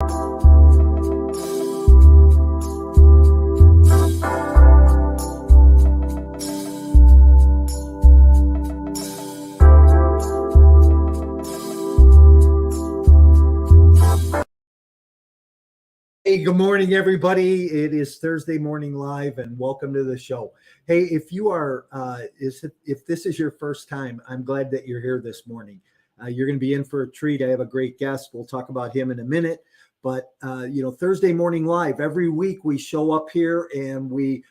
Hey, good morning, everybody. It is Thursday Morning Live, and welcome to the show. Hey, if you are, if this is your first time, I'm glad that you're here this morning. You're going to be in for a treat. I have a great guest. We'll talk about him in a minute. But Thursday Morning Live, every week we show up here and we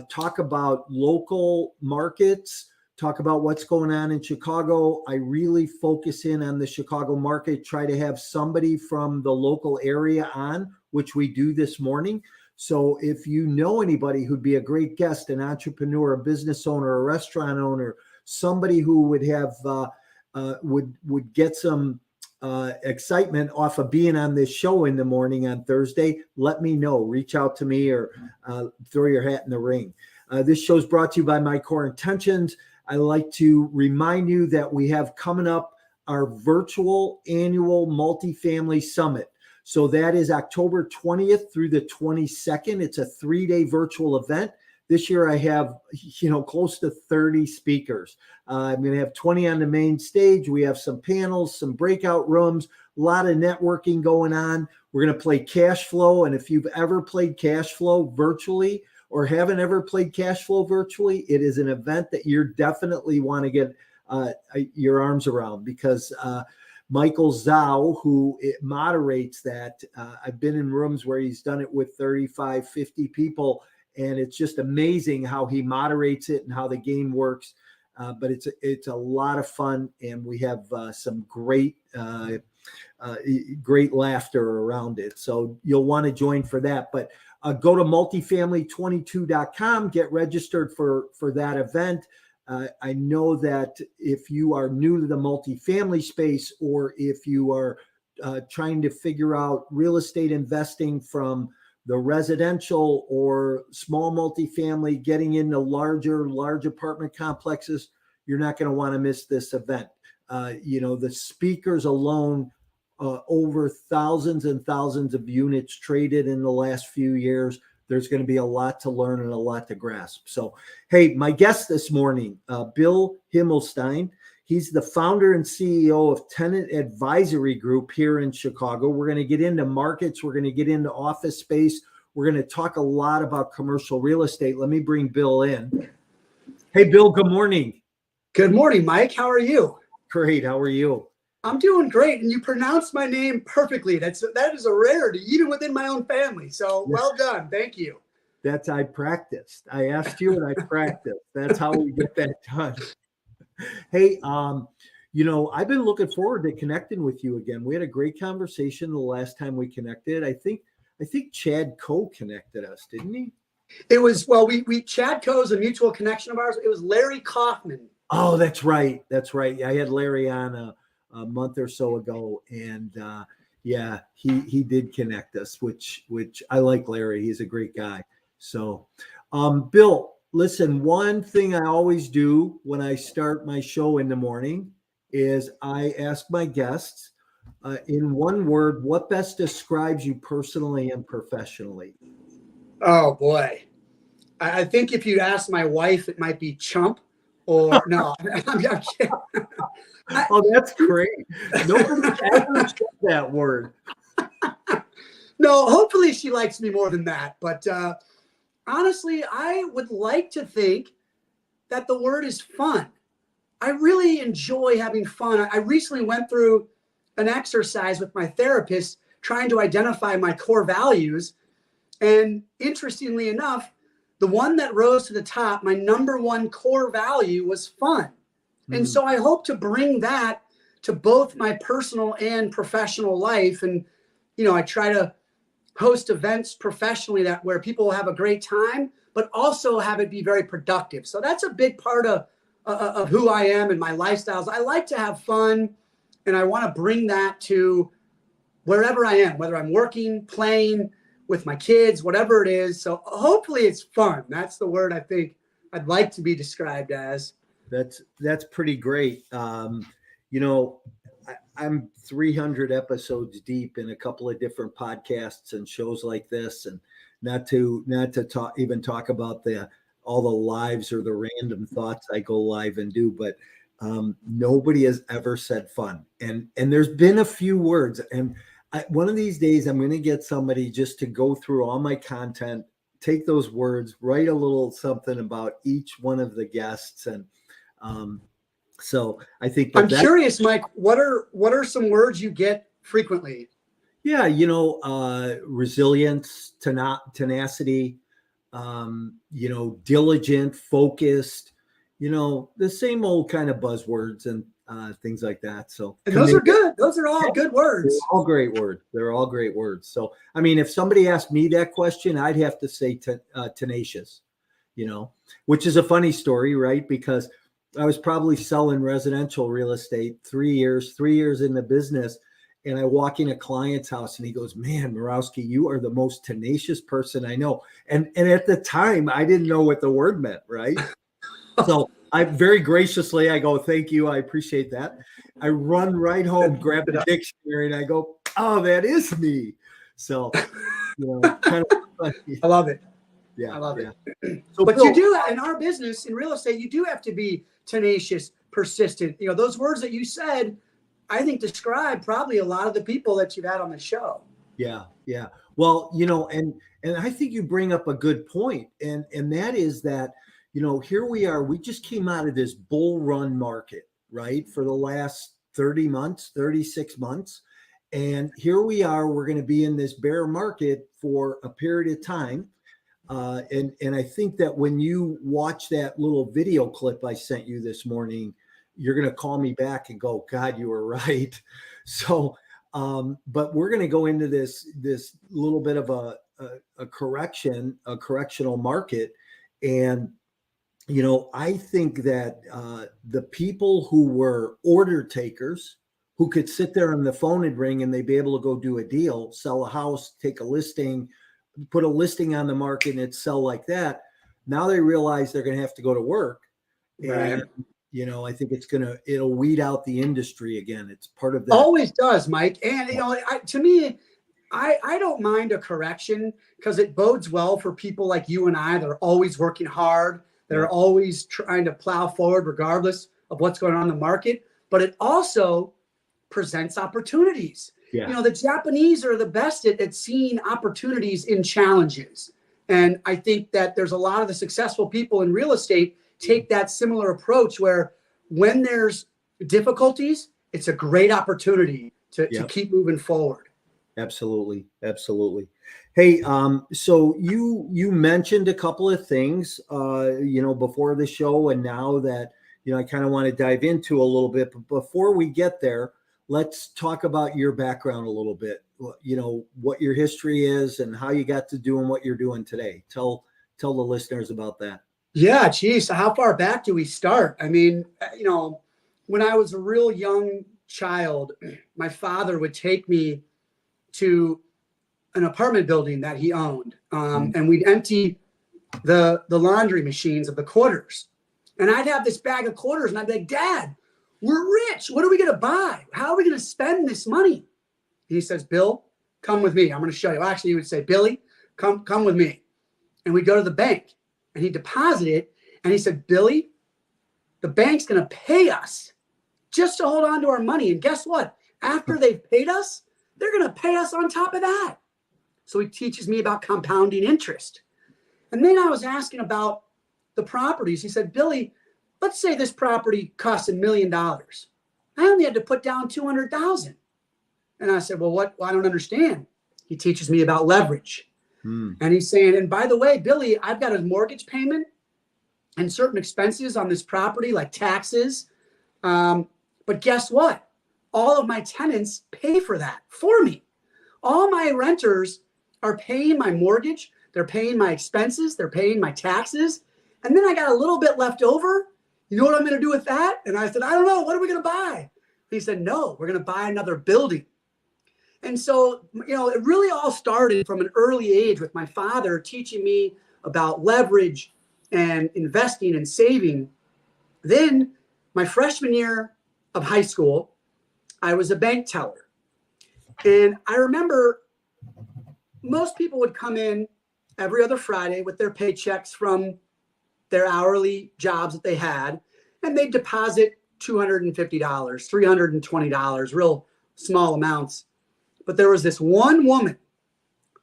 talk about local markets, talk about what's going on in Chicago. I really focus in on the Chicago market, try to have somebody from the local area on, which we do this morning. So if you know anybody who'd be a great guest, an entrepreneur, a business owner, a restaurant owner, somebody who would have would get some excitement off of being on this show in the morning on Thursday, let me know. Reach out to me or throw your hat in the ring. This show is brought to you by My Core Intentions. I like to remind you that we have coming up our virtual annual multifamily summit. So that is October 20th through the 22nd. It's a 3-day virtual event. This year I have, close to 30 speakers. I'm going to have 20 on the main stage. We have some panels, some breakout rooms, a lot of networking going on. We're going to play cash flow. And if you've ever played cash flow virtually or haven't ever played cash flow virtually, it is an event that you definitely want to get your arms around because Michael Zhao, who moderates that, I've been in rooms where he's done it with 35, 50 people, and it's just amazing how he moderates it and how the game works. But it's a lot of fun, and we have some great laughter around it. So you'll want to join for that. But go to multifamily22.com, get registered for that event. I know that if you are new to the multifamily space, or if you are trying to figure out real estate investing from the residential or small multifamily, getting into large apartment complexes, you're not going to want to miss this event. The speakers alone, over thousands and thousands of units traded in the last few years. There's going to be a lot to learn and a lot to grasp. So, hey, my guest this morning, Bill Himmelstein. He's the founder and CEO of Tenant Advisory Group here in Chicago. We're going to get into markets. We're going to get into office space. We're going to talk a lot about commercial real estate. Let me bring Bill in. Hey, Bill, good morning. Good morning, Mike. How are you? Great. How are you? I'm doing great, and you pronounced my name perfectly. That is a rarity, even within my own family. So well done. Thank you. I practiced. I asked you, and I practiced. That's how we get that done. Hey, I've been looking forward to connecting with you again. We had a great conversation the last time we connected. I think Chad Coe connected us, didn't he? It was Chad Coe is a mutual connection of ours. It was Larry Kaufman. Oh, that's right. That's right. I had Larry on a month or so ago, and he did connect us, which I like Larry. He's a great guy. So, Bill, listen, one thing I always do when I start my show in the morning is I ask my guests, in one word, what best describes you personally and professionally? Oh boy. I think if you ask my wife, it might be chump. Or no, I'm kidding. Oh, that's great. Nobody ever said that word. No, hopefully she likes me more than that. But honestly, I would like to think that the word is fun. I really enjoy having fun. I recently went through an exercise with my therapist trying to identify my core values. And interestingly enough, the one that rose to the top, my number one core value, was fun. And so I hope to bring that to both my personal and professional life. And, I try to host events professionally where people will have a great time, but also have it be very productive. So that's a big part of who I am and my lifestyles. I like to have fun, and I want to bring that to wherever I am, whether I'm working, playing, with my kids, whatever it is. So hopefully it's fun. That's the word I think I'd like to be described as. That's pretty great. I'm 300 episodes deep in a couple of different podcasts and shows like this, and not to talk about all the lives or the random thoughts I go live and do, but nobody has ever said fun. And there's been a few words, and one of these days I'm going to get somebody just to go through all my content, take those words, write a little something about each one of the guests, and so I think I'm curious, Mike, what are some words you get frequently? Yeah, resilience, tenacity, diligent, focused, the same old kind of buzzwords and things like that. So, and those are good. Those are all good words. They're all great words. They're all great words. So, I mean, if somebody asked me that question, I'd have to say tenacious, which is a funny story, right? Because I was probably selling residential real estate 3 years in the business. And I walk in a client's house and he goes, "Man, Morawski, you are the most tenacious person I know." And at the time, I didn't know what the word meant, right? So I very graciously, I go, "Thank you. I appreciate that." I run right home, grab the dictionary, and I go, "Oh, that is me." So, kind of funny. I love it. Yeah, I love it. So, but Bill, you do, in our business, in real estate, you do have to be tenacious, persistent. Those words that you said, I think describe probably a lot of the people that you've had on the show. Yeah. Well, and I think you bring up a good point. And that is that, here we are, we just came out of this bull run market, right? For the last 30 months, 36 months. And here we are, we're going to be in this bear market for a period of time. And I think that when you watch that little video clip I sent you this morning, you're going to call me back and go, "God, you were right." So, but we're going to go into this little bit of a correctional market. And, I think that the people who were order takers, who could sit there on the phone and ring and they'd be able to go do a deal, sell a house, take a listing, put a listing on the market and it sell like that. Now they realize they're going to have to go to work. Right. And, I think it'll weed out the industry again. It's part of that. Always does, Mike. And, to me, I don't mind a correction because it bodes well for people like you and I that are always working hard, that are always trying to plow forward regardless of what's going on in the market. But it also presents opportunities. Yeah. The Japanese are the best at seeing opportunities in challenges. And I think that there's a lot of the successful people in real estate take that similar approach where when there's difficulties, it's a great opportunity to keep moving forward. Absolutely. Hey, so you mentioned a couple of things, before the show, and now that, I kind of want to dive into a little bit, but before we get there, let's talk about your background a little bit, what your history is and how you got to doing what you're doing today. Tell the listeners about that. Yeah, geez. So how far back do we start? I mean, when I was a real young child, my father would take me to an apartment building that he owned, and we'd empty the laundry machines of the quarters. And I'd have this bag of quarters, and I'd be like, "Dad, we're rich. What are we going to buy? How are we going to spend this money?" He says, "Bill, come with me. I'm going to show you." Well, actually, he would say, "Billy, come with me." And we'd go to the bank. And he deposited it, and he said, "Billy, the bank's going to pay us just to hold on to our money. And guess what? After they've paid us, they're going to pay us on top of that." So he teaches me about compounding interest. And then I was asking about the properties. He said, "Billy, let's say this property costs $1 million. I only had to put down $200,000. And I said, "Well, what? Well, I don't understand." He teaches me about leverage. And he's saying, "And by the way, Billy, I've got a mortgage payment and certain expenses on this property, like taxes. But guess what? All of my tenants pay for that for me. All my renters are paying my mortgage. They're paying my expenses. They're paying my taxes. And then I got a little bit left over. You know what I'm going to do with that?" And I said, "I don't know. What are we going to buy?" He said, "No, we're going to buy another building." And so, it really all started from an early age with my father teaching me about leverage and investing and saving. Then my freshman year of high school, I was a bank teller. And I remember most people would come in every other Friday with their paychecks from their hourly jobs that they had, and they'd deposit $250, $320, real small amounts. But there was this one woman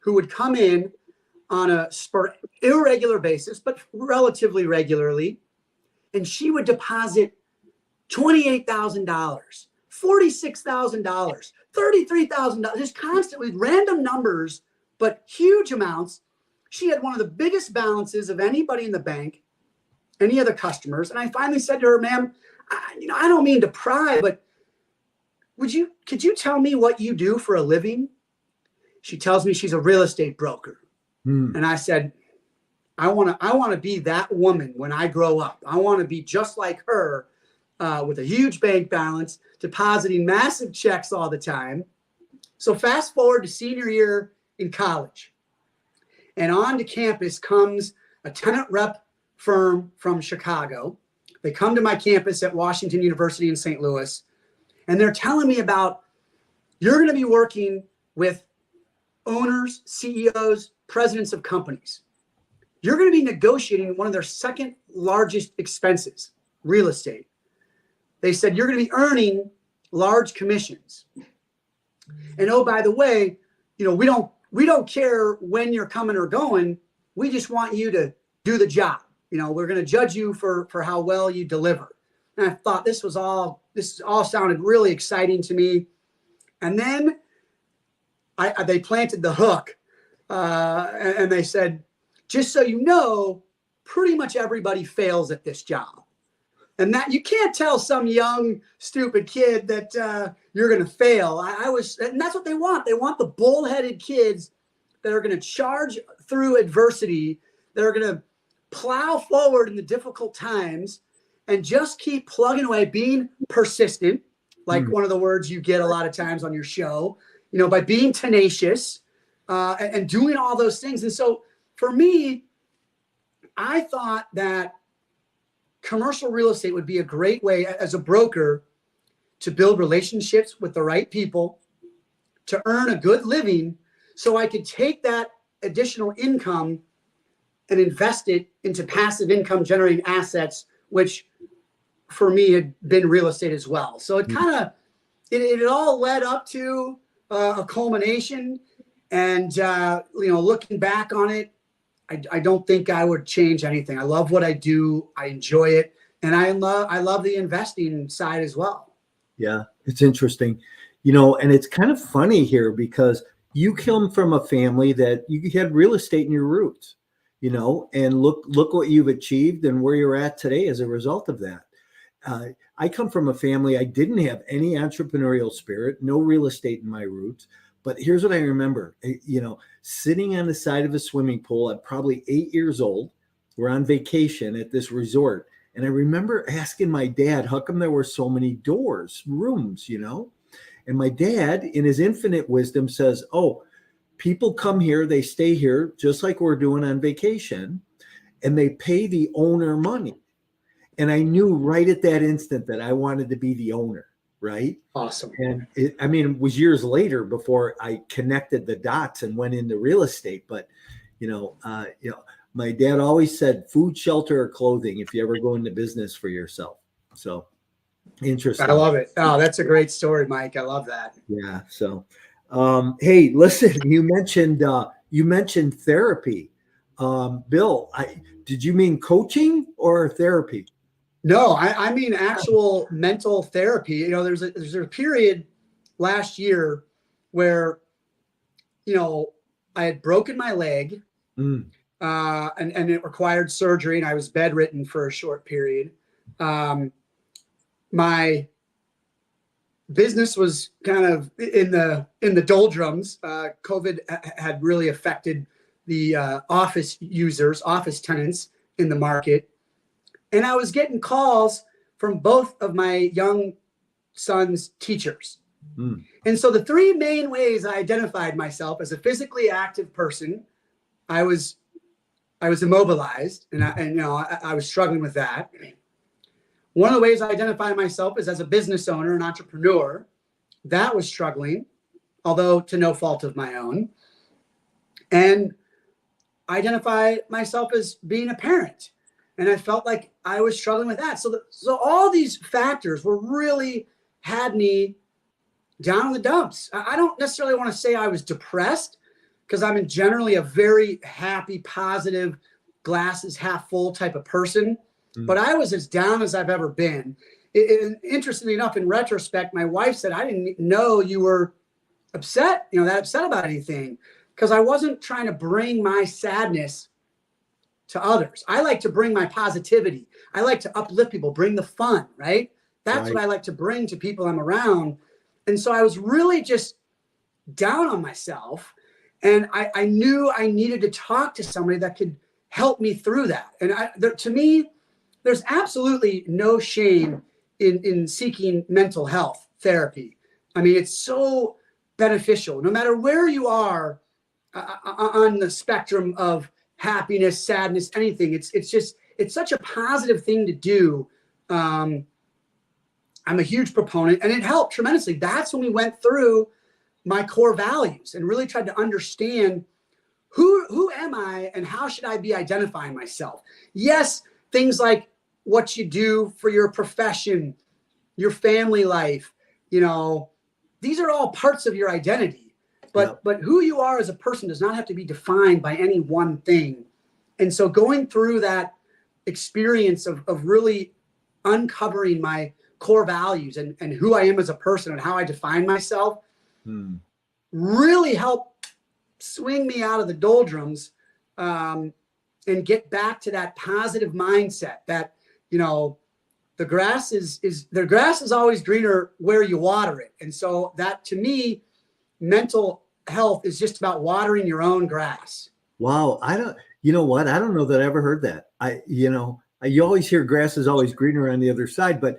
who would come in on a irregular basis, but relatively regularly, and she would deposit $28,000, $46,000, $33,000, just constantly random numbers, but huge amounts. She had one of the biggest balances of anybody in the bank, any other customers. And I finally said to her, ma'am, I don't mean to pry, but could you tell me what you do for a living? She tells me she's a real estate broker. And I said, I want to be that woman when I grow up. I want to be just like her, with a huge bank balance, depositing massive checks all the time. So fast forward to senior year in college, and onto campus comes a tenant rep firm from Chicago. They come to my campus at Washington University in St. Louis, and they're telling me about, you're going to be working with owners, CEOs, presidents of companies. You're going to be negotiating one of their second largest expenses, real estate. They said, you're going to be earning large commissions. And oh, by the way, we don't care when you're coming or going. We just want you to do the job. We're going to judge you for how well you deliver. And I thought this all sounded really exciting to me. And then they planted the hook, and they said, just so you know, pretty much everybody fails at this job. And that you can't tell some young, stupid kid that you're going to fail. And that's what they want. They want the bullheaded kids that are going to charge through adversity, that are going to plow forward in the difficult times and just keep plugging away, being persistent, like one of the words you get a lot of times on your show, by being tenacious and doing all those things. And so for me, I thought that commercial real estate would be a great way as a broker to build relationships with the right people, to earn a good living, so I could take that additional income and invest it into passive income generating assets, which for me had been real estate as well. So it kind of, it all led up to a culmination. And, looking back on it, I don't think I would change anything. I love what I do. I enjoy it. And I love the investing side as well. Yeah, it's interesting, and it's kind of funny here because you come from a family that you had real estate in your roots, and look what you've achieved and where you're at today as a result of that. I come from a family, I didn't have any entrepreneurial spirit, no real estate in my roots. But here's what I remember, sitting on the side of a swimming pool at probably 8 years old. We're on vacation at this resort. And I remember asking my dad, how come there were so many rooms, And my dad, in his infinite wisdom, says, oh, people come here, they stay here, just like we're doing on vacation, and they pay the owner money. And I knew right at that instant that I wanted to be the owner. Right. Awesome. And it was years later before I connected the dots and went into real estate. But, my dad always said food, shelter, or clothing if you ever go into business for yourself. So interesting. I love it. Oh, that's a great story, Mike. I love that. Yeah. So, hey, listen, you mentioned therapy. Bill, did you mean coaching or therapy? No, I mean actual mental therapy. There's a period last year where, I had broken my leg, and it required surgery, and I was bedridden for a short period. My business was kind of in the doldrums. COVID had really affected the office tenants in the market. And I was getting calls from both of my young son's teachers. And so the three main ways I identified myself as a physically active person, I was immobilized, and I was struggling with that. One of the ways I identify myself is as a business owner, an entrepreneur. that was struggling, although to no fault of my own. And identify myself as being a parent. And I felt like I was struggling with that. So all these factors were really had me down in the dumps. I don't necessarily want to say I was depressed, because I'm generally a very happy, positive, glasses half full type of person. But I was as down as I've ever been. Interestingly enough, in retrospect, my wife said, I didn't know you were upset, that upset about anything, because I wasn't trying to bring my sadness to others. I like to bring my positivity. I like to uplift people, bring the fun, right? That's what I like to bring to people I'm around. And so I was really just down on myself. And I knew I needed to talk to somebody that could help me through that. And to me, there's absolutely no shame in seeking mental health therapy. I mean, it's so beneficial, no matter where you are on the spectrum of happiness, sadness, anything. It's such a positive thing to do. I'm a huge proponent, and it helped tremendously. That's when we went through my core values and really tried to understand who am I and how should I be identifying myself? Yes, things like what you do for your profession, your family life, these are all parts of your identity. But who you are as a person does not have to be defined by any one thing. And so going through that experience of really uncovering my core values and who I am as a person and how I define myself really helped swing me out of the doldrums and get back to that positive mindset that, the grass is always greener where you water it. And so that, to me, mental health is just about watering your own grass. Wow. You know what? I don't know that I ever heard that. You always hear grass is always greener on the other side, but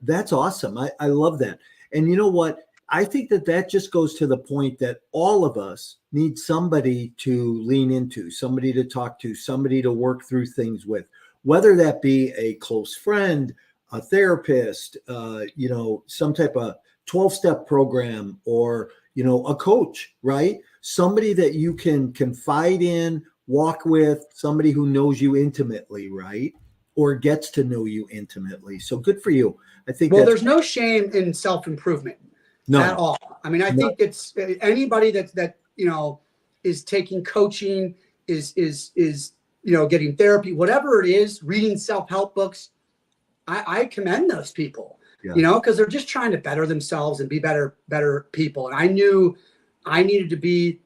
that's awesome. I love that. And you know what? I think that just goes to the point that all of us need somebody to lean into, somebody to talk to, somebody to work through things with, whether that be a close friend, a therapist, some type of 12-step program, or, a coach, right? Somebody that you can confide in, walk with, somebody who knows you intimately, right? Or gets to know you intimately. So good for you. I think there's no shame in self-improvement at all. I mean, I think it's anybody that is taking coaching, is getting therapy, whatever it is, reading self-help books. I commend those people. Because they're just trying to better themselves and be better people. And I knew I needed to be,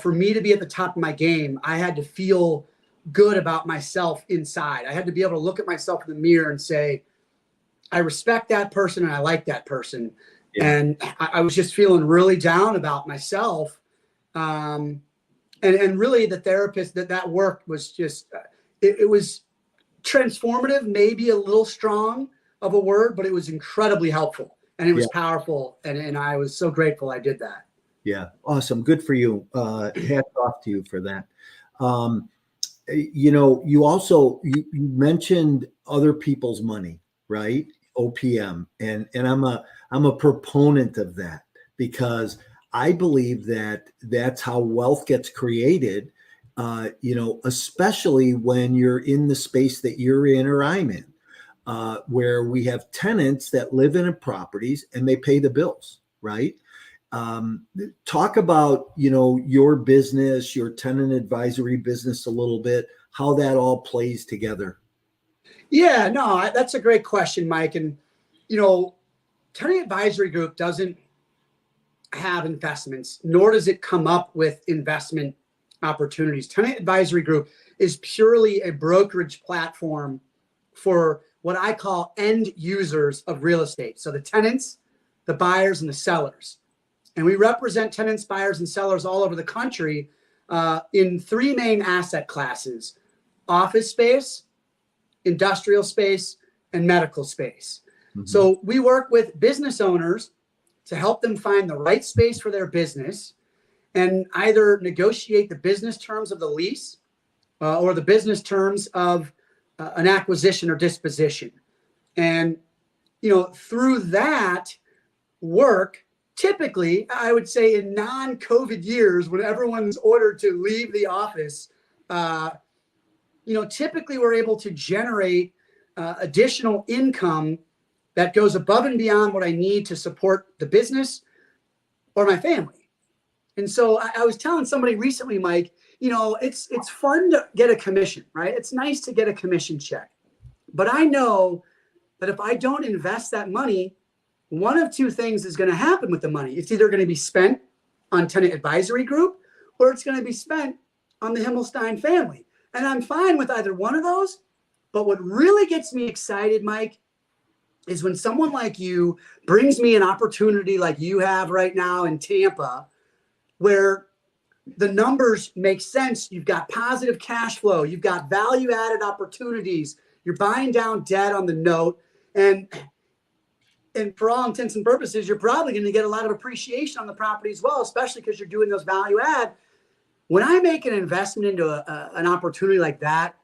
for me to be at the top of my game, I had to feel good about myself inside. I had to be able to look at myself in the mirror and say, I respect that person and I like that person. Yeah. And I was just feeling really down about myself. And really the therapist that work was just, it was transformative, maybe a little strong of a word, but it was incredibly helpful and it was powerful. And I was so grateful I did that. Yeah. Awesome. Good for you. Hats off to you for that. You also, you mentioned other people's money, right? OPM. And I'm a proponent of that, because I believe that that's how wealth gets created, especially when you're in the space that you're in or I'm in. Where we have tenants that live in properties and they pay the bills, right? Talk about, your business, your tenant advisory business a little bit, how that all plays together. Yeah, no, that's a great question, Mike. And, tenant advisory group doesn't have investments, nor does it come up with investment opportunities. Tenant advisory group is purely a brokerage platform for what I call end users of real estate. So the tenants, the buyers, and the sellers. And we represent tenants, buyers, and sellers all over the country in three main asset classes: office space, industrial space, and medical space. Mm-hmm. So we work with business owners to help them find the right space for their business and either negotiate the business terms of the lease or the business terms of an acquisition or disposition. And, through that, work, typically, I would say in non-COVID years, when everyone's ordered to leave the office, typically we're able to generate additional income that goes above and beyond what I need to support the business or my family. And so I was telling somebody recently, Mike, it's fun to get a commission, right? It's nice to get a commission check. But I know that if I don't invest that money, one of two things is going to happen with the money. It's either going to be spent on tenant advisory group, or it's going to be spent on the Himmelstein family. And I'm fine with either one of those. But what really gets me excited, Mike, is when someone like you brings me an opportunity like you have right now in Tampa, where the numbers make sense. You've got positive cash flow. You've got value-added opportunities. You're buying down debt on the note. And for all intents and purposes, you're probably going to get a lot of appreciation on the property as well, especially because you're doing those value add. When I make an investment into an opportunity like that,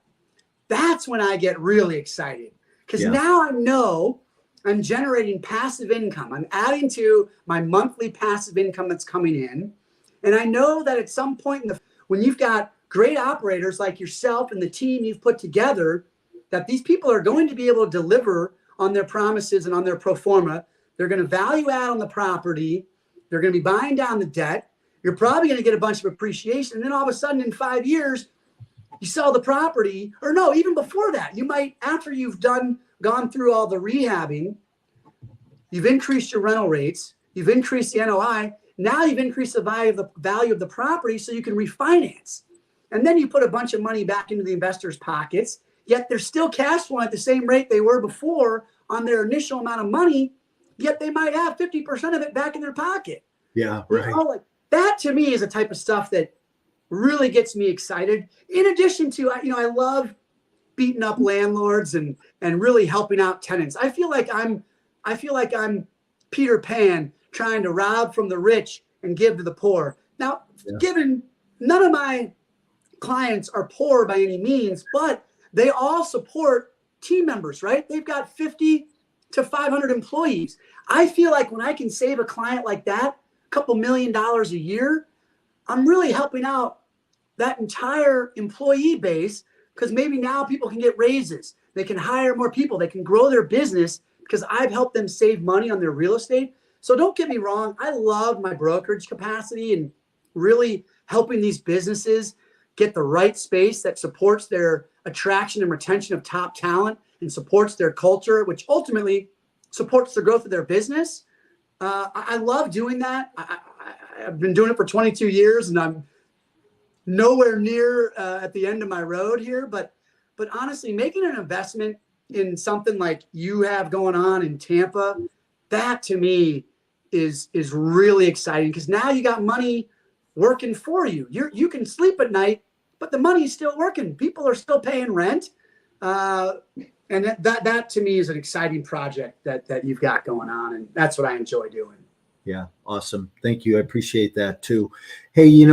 that's when I get really excited. Because now I know I'm generating passive income. I'm adding to my monthly passive income that's coming in. And I know that at some point when you've got great operators like yourself and the team you've put together, that these people are going to be able to deliver on their promises and on their pro forma. They're going to value add on the property. They're going to be buying down the debt. You're probably going to get a bunch of appreciation. And then all of a sudden in 5 years, you sell the property, or no, even before that, you might, after you've gone through all the rehabbing, you've increased your rental rates, you've increased the NOI. Now you've increased the value of the property so you can refinance. And then you put a bunch of money back into the investors' pockets, yet they're still cash flowing at the same rate they were before on their initial amount of money, yet they might have 50% of it back in their pocket. Yeah, right. Like that to me is a type of stuff that really gets me excited. In addition to, I love beating up landlords and really helping out tenants. I feel like I'm Peter Pan trying to rob from the rich and give to the poor. Now, given none of my clients are poor by any means, but they all support team members, right? They've got 50 to 500 employees. I feel like when I can save a client like that, a couple $1 million a year, I'm really helping out that entire employee base, because maybe now people can get raises. They can hire more people. They can grow their business because I've helped them save money on their real estate. So don't get me wrong. I love my brokerage capacity and really helping these businesses get the right space that supports their attraction and retention of top talent and supports their culture, which ultimately supports the growth of their business. I love doing that. I've been doing it for 22 years and I'm nowhere near at the end of my road here. But honestly, making an investment in something like you have going on in Tampa, that to me is really exciting, because now you got money working for you. You can sleep at night, but the money's still working. People are still paying rent. And that to me is an exciting project that you've got going on. And that's what I enjoy doing. Yeah. Awesome. Thank you. I appreciate that too. Hey,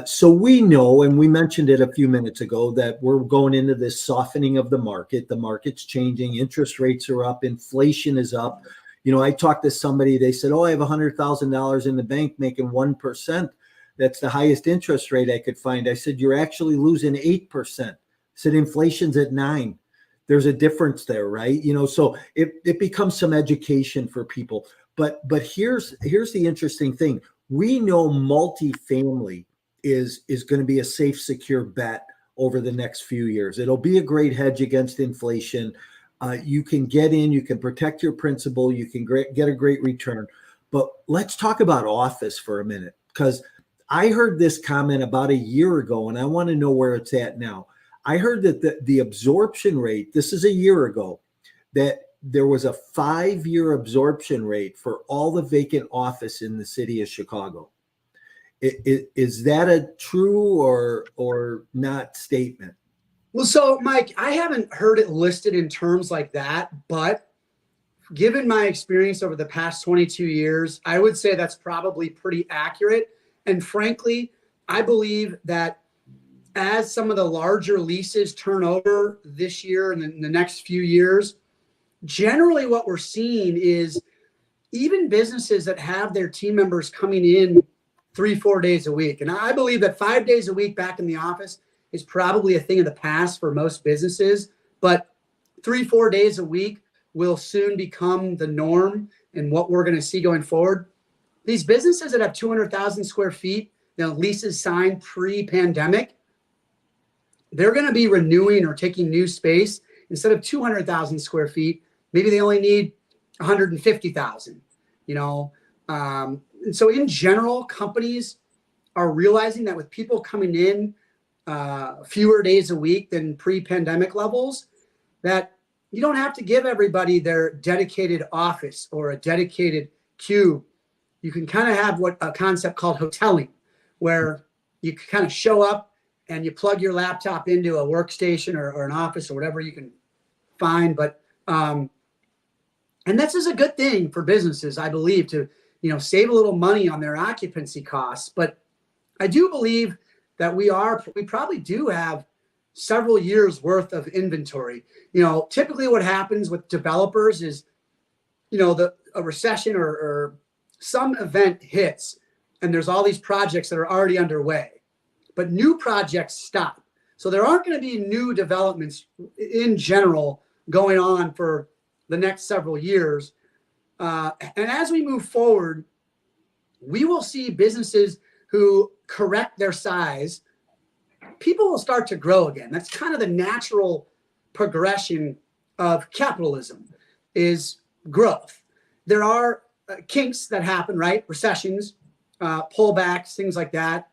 so we know, and we mentioned it a few minutes ago, that we're going into this softening of the market. The market's changing. Interest rates are up. Inflation is up. I talked to somebody, they said, I have $100,000 in the bank making 1%. That's the highest interest rate I could find. I said, you're actually losing 8%. I said, inflation's at 9%. There's a difference there, right? So it becomes some education for people. But here's the interesting thing. We know multifamily is going to be a safe, secure bet over the next few years. It'll be a great hedge against inflation. You can get in, you can protect your principal, you can get a great return. But let's talk about office for a minute, because I heard this comment about a year ago, and I want to know where it's at now. I heard that the absorption rate, this is a year ago, that there was a 5-year absorption rate for all the vacant office in the city of Chicago. Is that a true or not statement? Well, so Mike, I haven't heard it listed in terms like that, but given my experience over the past 22 years, I would say that's probably pretty accurate. And frankly, I believe that as some of the larger leases turn over this year and in the next few years, generally what we're seeing is even businesses that have their team members coming in 3-4 days a week. And I believe that 5 days a week back in the office is probably a thing of the past for most businesses, but 3-4 days a week will soon become the norm and what we're going to see going forward. These businesses that have 200,000 square feet, leases signed pre-pandemic, they're going to be renewing or taking new space. Instead of 200,000 square feet, maybe they only need 150,000, and so in general, companies are realizing that with people coming in fewer days a week than pre-pandemic levels, that you don't have to give everybody their dedicated office or a dedicated cube. You can kind of have what a concept called hoteling, where you kind of show up and you plug your laptop into a workstation or an office or whatever you can find. But and this is a good thing for businesses, I believe, to save a little money on their occupancy costs. But I do believe that we probably do have several years worth of inventory. Typically what happens with developers is, a recession or some event hits and there's all these projects that are already underway, but new projects stop. So there aren't going to be new developments in general going on for the next several years. And as we move forward, we will see businesses who correct their size. People will start to grow again. That's kind of the natural progression of capitalism, is growth. There are kinks that happen, right? Recessions, pullbacks, things like that.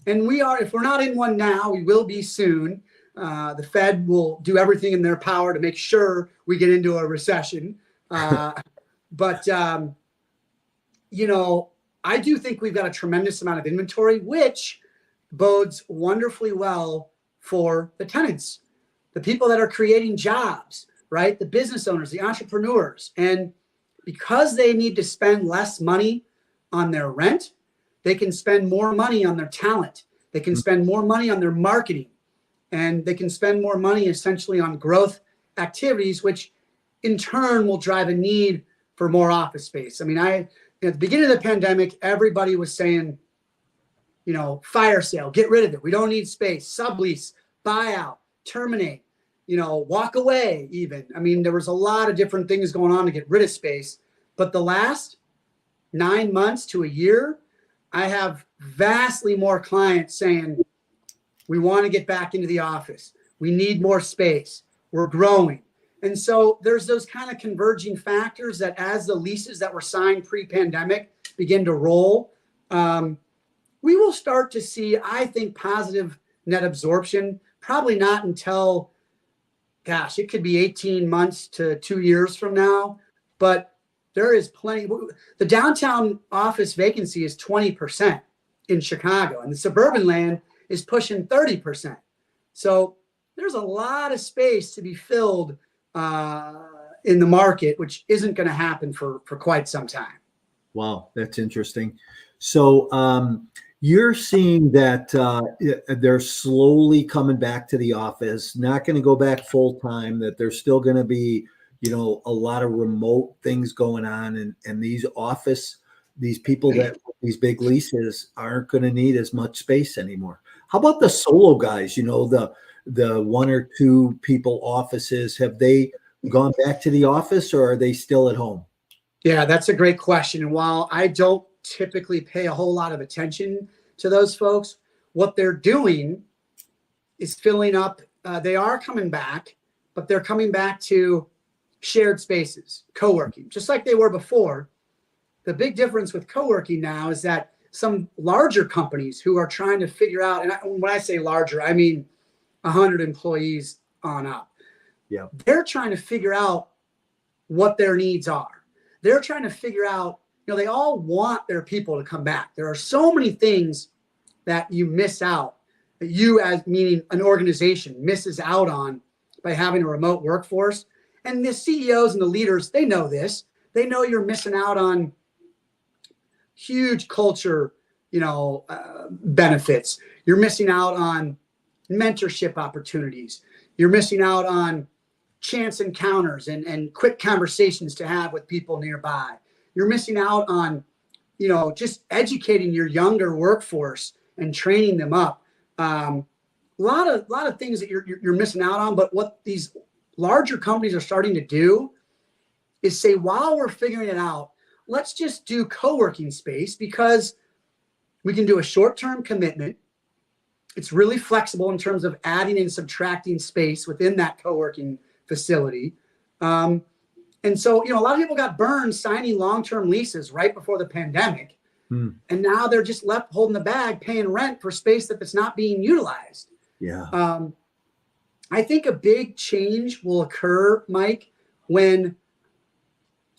And if we're not in one now, we will be soon. The Fed will do everything in their power to make sure we get into a recession. But I do think we've got a tremendous amount of inventory, which bodes wonderfully well for the tenants, the people that are creating jobs, right? The business owners, the entrepreneurs. And because they need to spend less money on their rent, they can spend more money on their talent. They can spend more money on their marketing, and they can spend more money essentially on growth activities, which in turn will drive a need for more office space. I mean, at the beginning of the pandemic, everybody was saying, fire sale, get rid of it. We don't need space, sublease, buyout, terminate, walk away even. I mean, there was a lot of different things going on to get rid of space. But the last 9 months to a year, I have vastly more clients saying, we want to get back into the office. We need more space. We're growing. And so there's those kind of converging factors that as the leases that were signed pre-pandemic begin to roll, we will start to see, I think, positive net absorption, probably not until, it could be 18 months to 2 years from now, but there is plenty. The downtown office vacancy is 20% in Chicago, and the suburban land is pushing 30%. So there's a lot of space to be filled in the market, which isn't going to happen for quite some time. Wow, that's interesting. So you're seeing that they're slowly coming back to the office, not going to go back full time, that there's still going to be a lot of remote things going on, and these people that these big leases aren't going to need as much space anymore. How about the solo guys? The 1 or 2 people offices, have they gone back to the office, or are they still at home? Yeah, that's a great question. And while I don't typically pay a whole lot of attention to those folks, what they're doing is filling up. They are coming back, but they're coming back to shared spaces, co-working, just like they were before. The big difference with co-working now is that some larger companies who are trying to figure out, and when I say larger, I mean 100 employees on up. Yeah, they're trying to figure out what their needs are. They're trying to figure out, they all want their people to come back. There are so many things that you miss out, that you, as meaning an organization, misses out on by having a remote workforce. And the CEOs and the leaders, they know this. They know you're missing out on huge culture, benefits. You're missing out on mentorship opportunities. You're missing out on chance encounters and quick conversations to have with people nearby. You're missing out on, just educating your younger workforce and training them up. A lot of things that you're missing out on. But what these larger companies are starting to do is say, while we're figuring it out, let's just do co-working space, because we can do a short-term commitment. It's really flexible in terms of adding and subtracting space within that co-working facility. And so, a lot of people got burned signing long-term leases right before the pandemic. And now they're just left holding the bag, paying rent for space that's not being utilized. Yeah. I think a big change will occur, Mike, when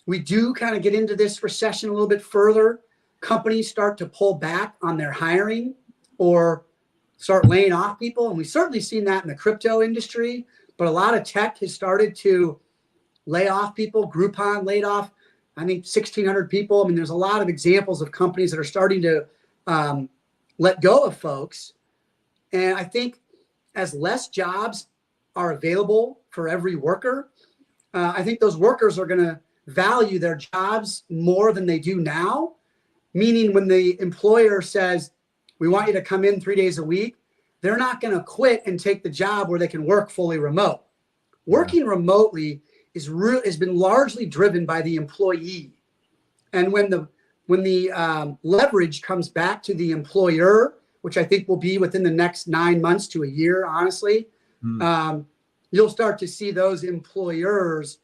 we do kind of get into this recession a little bit further. Companies start to pull back on their hiring or start laying off people. And we've certainly seen that in the crypto industry, but a lot of tech has started to lay off people. Groupon laid off, I think, 1,600 people. I mean, there's a lot of examples of companies that are starting to let go of folks. And I think as less jobs are available for every worker, I think those workers are going to value their jobs more than they do now. Meaning when the employer says, we want you to come in 3 days a week, they're not going to quit and take the job where they can work fully remote. Working remotely has been largely driven by the employee. And when the leverage comes back to the employer, which I think will be within the next 9 months to a year, honestly, you'll start to see those employers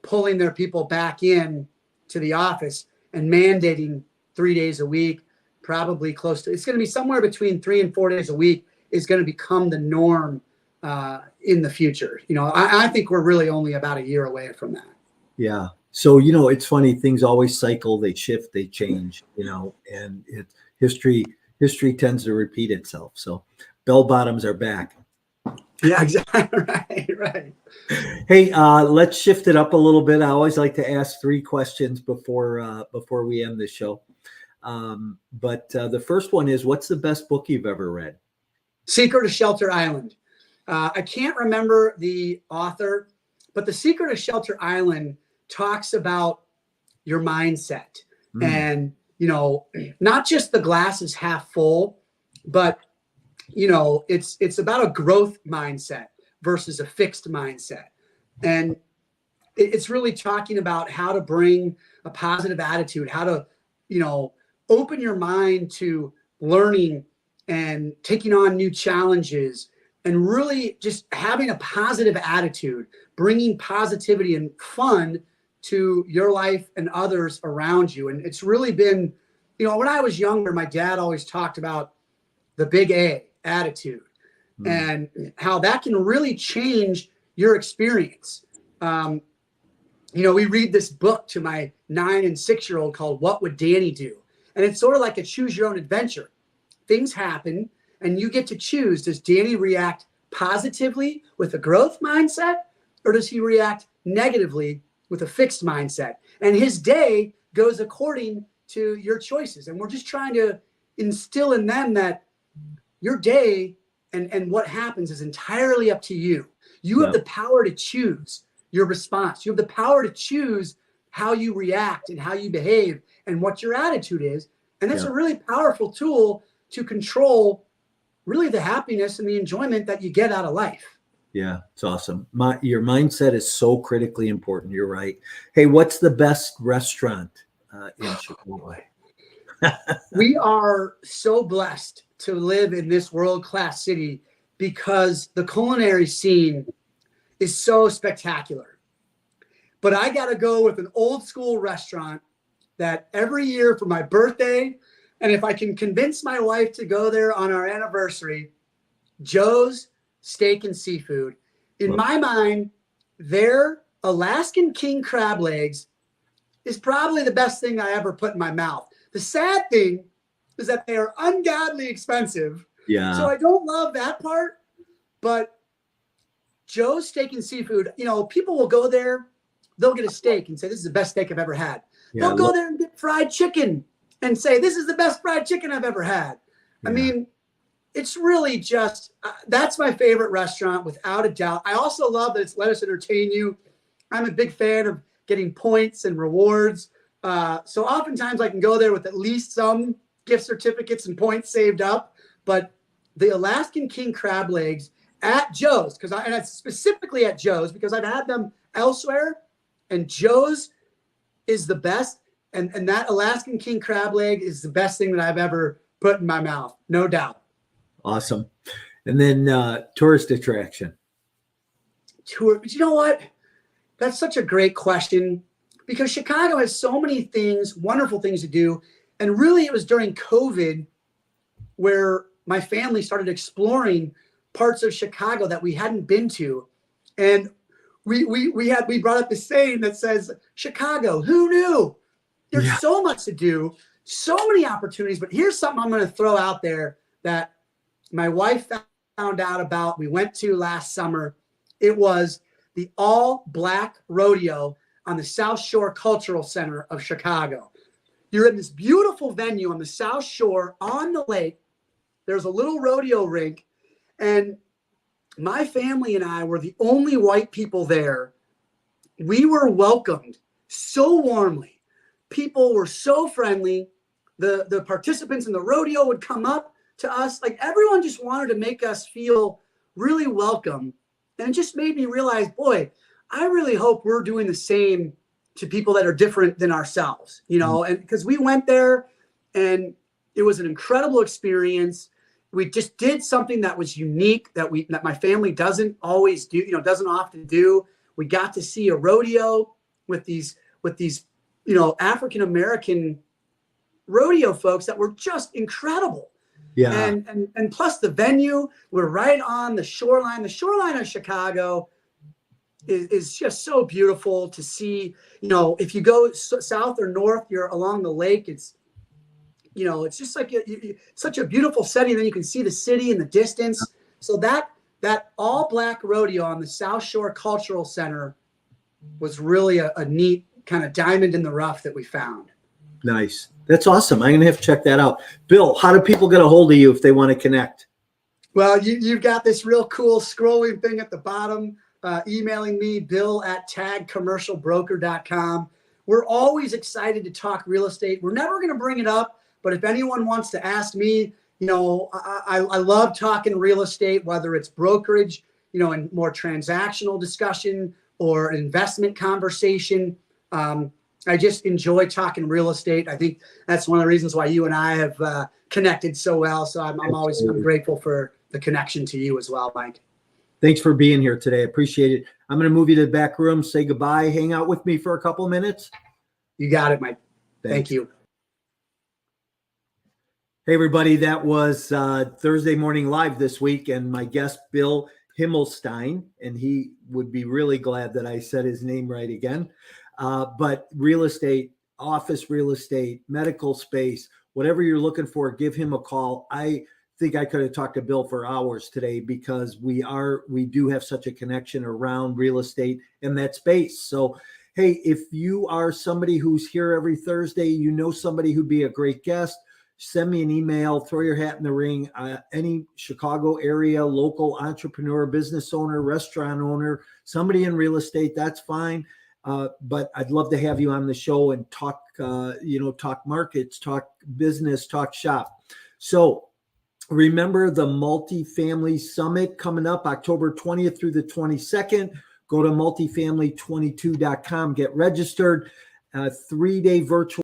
pulling their people back in to the office and mandating 3 days a week, probably close to, it's going to be somewhere between 3 and 4 days a week is going to become the norm in the future. I think we're really only about a year away from that. Yeah. So, it's funny, things always cycle, they shift, they change, and history tends to repeat itself. So bell bottoms are back. Yeah, exactly. Right. Hey, let's shift it up a little bit. I always like to ask 3 questions before we end the show. But the first one is, what's the best book you've ever read? Secret of Shelter Island. I can't remember the author, but The Secret of Shelter Island talks about your mindset and, not just the glass is half full, but, it's about a growth mindset versus a fixed mindset. And it's really talking about how to bring a positive attitude, how to, open your mind to learning and taking on new challenges, and really just having a positive attitude, bringing positivity and fun to your life and others around you. And it's really been, when I was younger, my dad always talked about the big A, attitude, and how that can really change your experience. We read this book to my 9 and 6-year-old called What Would Danny Do? And it's sort of like a choose your own adventure. Things happen and you get to choose. Does Danny react positively with a growth mindset, or does he react negatively with a fixed mindset? And his day goes according to your choices. And we're just trying to instill in them that your day and what happens is entirely up to you. You have the power to choose your response. You have the power to choose how you react and how you behave and what your attitude is. And that's a really powerful tool to control really the happiness and the enjoyment that you get out of life. Yeah, it's awesome. Your mindset is so critically important. You're right. Hey, what's the best restaurant in Chicago? We are so blessed to live in this world-class city because the culinary scene is so spectacular. But I got to go with an old school restaurant that every year for my birthday, and if I can convince my wife to go there on our anniversary, Joe's Steak and Seafood. In my mind, their Alaskan king crab legs is probably the best thing I ever put in my mouth. The sad thing is that they are ungodly expensive. Yeah. So I don't love that part, but Joe's Steak and Seafood, people will go there, they'll get a steak and say, this is the best steak I've ever had. Yeah, they'll go there and get fried chicken and say, this is the best fried chicken I've ever had. Yeah. I mean, it's really just, that's my favorite restaurant without a doubt. I also love that it's Let Us Entertain You. I'm a big fan of getting points and rewards So oftentimes I can go there with at least some gift certificates and points saved up. But the Alaskan king crab legs at Joe's, and it's specifically at Joe's because I've had them elsewhere, and Joe's is the best. And that Alaskan king crab leg is the best thing that I've ever put in my mouth, no doubt. Awesome. And then tourist attraction. But you know what? That's such a great question because Chicago has so many things, wonderful things to do. And really, it was during COVID where my family started exploring parts of Chicago that we hadn't been to. And we brought up this saying that says, Chicago, who knew? There's so much to do, so many opportunities. But here's something I'm going to throw out there that my wife found out about. We went to last summer. It was the all-black rodeo on the South Shore Cultural Center of Chicago. You're in this beautiful venue on the South Shore on the lake. There's a little rodeo rink. And my family and I were the only white people there. We were welcomed so warmly. People were so friendly. The participants in the rodeo would come up to us. Like everyone just wanted to make us feel really welcome. And it just made me realize, boy, I really hope we're doing the same to people that are different than ourselves, you know, and because we went there and it was an incredible experience. We just did something that was unique that my family doesn't always do, doesn't often do. We got to see a rodeo with these, African-American rodeo folks that were just incredible. Yeah. And plus the venue, we're right on the shoreline. The shoreline of Chicago is just so beautiful to see. If you go south or north, you're along the lake. It's just like such a beautiful setting. Then you can see the city in the distance. So that all black rodeo on the South Shore Cultural Center was really a neat kind of diamond in the rough that we found. Nice. That's awesome. I'm going to have to check that out. Bill, how do people get a hold of you if they want to connect? Well, you've got this real cool scrolling thing at the bottom, emailing me, bill@tagcommercialbroker.com. We're always excited to talk real estate. We're never going to bring it up, but if anyone wants to ask me, I love talking real estate, whether it's brokerage, and more transactional discussion or investment conversation. I just enjoy talking real estate. I think that's one of the reasons why you and I have connected so well. So I'm grateful for the connection to you as well, Mike. Thanks for being here today. I appreciate it. I'm going to move you to the back room, say goodbye, hang out with me for a couple of minutes. You got it, Mike. Thank you. Hey, everybody. That was Thursday Morning Live this week, and my guest, Bill Himmelstein, and he would be really glad that I said his name right again. But real estate, office real estate, medical space, whatever you're looking for, give him a call. I think I could have talked to Bill for hours today because we do have such a connection around real estate in that space. So, hey, if you are somebody who's here every Thursday, somebody who'd be a great guest, send me an email, throw your hat in the ring. Any Chicago area, local entrepreneur, business owner, restaurant owner, somebody in real estate, that's fine. But I'd love to have you on the show and talk, talk markets, talk business, talk shop. So remember the Multifamily Summit coming up October 20th through the 22nd. Go to multifamily22.com, get registered, 3-day virtual